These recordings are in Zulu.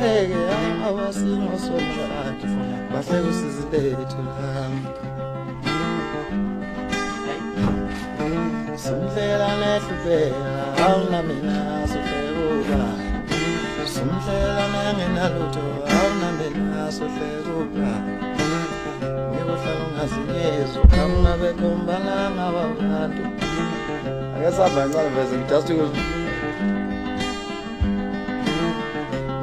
bahleke awasingo somshado bahleke usizilethu Sumhlela nehlupeka awuna mina sohlekuka Sumhlela nengenalutho awuna mina sohlekuka Ngikuhlala ungazinyezwa kangabe kombalanga wabantu Ake sabhanza veze just because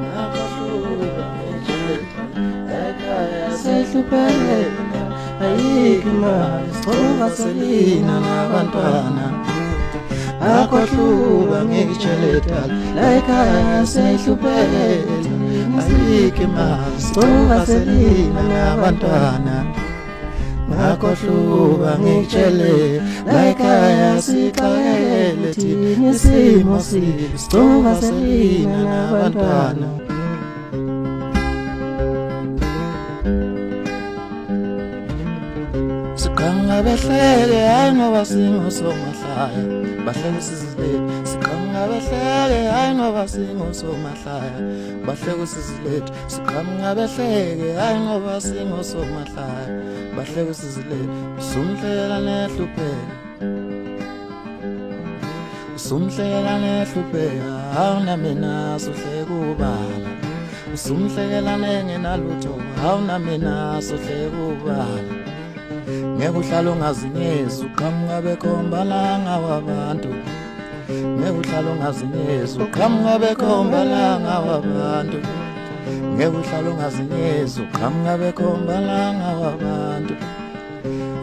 Nakahluka ngijeleta ekhaya sehlupeka ayikho imali sicova selina nabantwana akhohluka ngikutsheleta la ekhaya sehluphekela ayikho imali sicova selina nabantwana akhohluka ngikutsheleta la ekhaya sixakekele thina isimo sibi sicova selina nabantwana Sikhanga behlele hayi ngoba singosomahlaya bahleke usizilethu Sikhanga behlele hayi ngoba singosomahlaya bahleke usizilethu Sikhanga behleke hayi ngoba singosomahlaya bahleke usizilethu Usumhlela nehlupheka Usumhlela nehlupheka awuna mina sohleka ubala Usumhlela nengenalutho awuna mina sohleka ubala Ngeke uhlala ungazinyezi uqhamuka bekhombalanga wabantu Ngeke uhlala ungazinyezi uqhamuka bekhombalanga wabantu Ngeke uhlala ungazinyezi uqhamuka bekhombalanga wabantu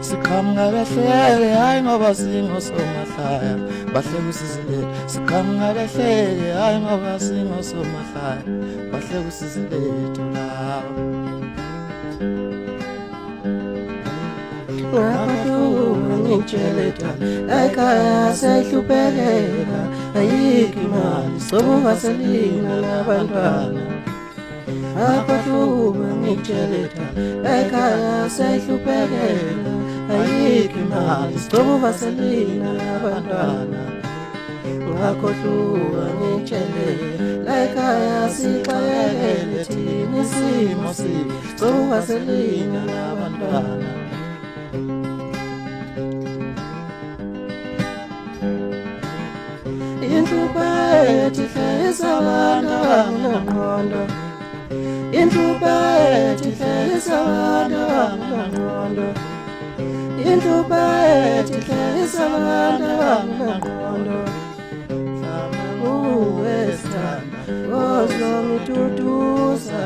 Siqhamuka behleke hayi ngoba singosomahlaya bahleke usizilethu Siqhamuka behleke hayi ngoba singosomahlaya bahleke usizilethu lawo Ngakahluka ngikutsheleta ekhaya sehluphekela ayikho imali sicova selina nabantwana Ngakahluka ngikutsheleta ekhaya sehluphekela ayikho imali sicova selina nabantwana Ngakahluka ngikutsheleta ekhaya sixakekele thina isimo sibi sicova selina nabantwana Inhluphethu ihlekisa abantu abangenangqondo Inhluphethu ihlekisa abantu abangenangqondo Inhluphethu ihlekisa abantu abangenangqondo Uwesithanda ozongituduza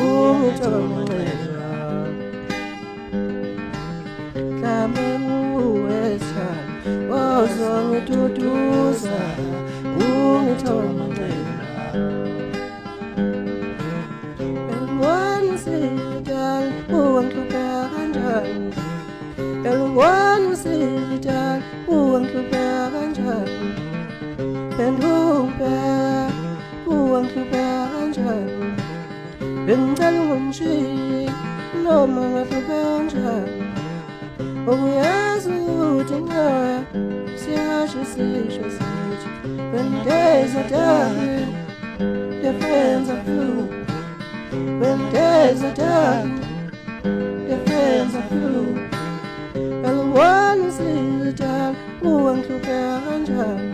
ungithomanqela Mhlawumbe uwesithanda ozongituduza ungithomanqela Elwansidal uwangihlupheka kanjani Elwansidal uwangihlupheka kanjani Bengihlupheka uwangihlupheka kanjani Bengicela ungangishiyeki noma ngahlupheka kanjani Uyazi ukuthi ngaya siyasho sisho sithi When days are dark, your friends are few When days are dark, your friends are few Elwansidal uwangihlupheka kanjani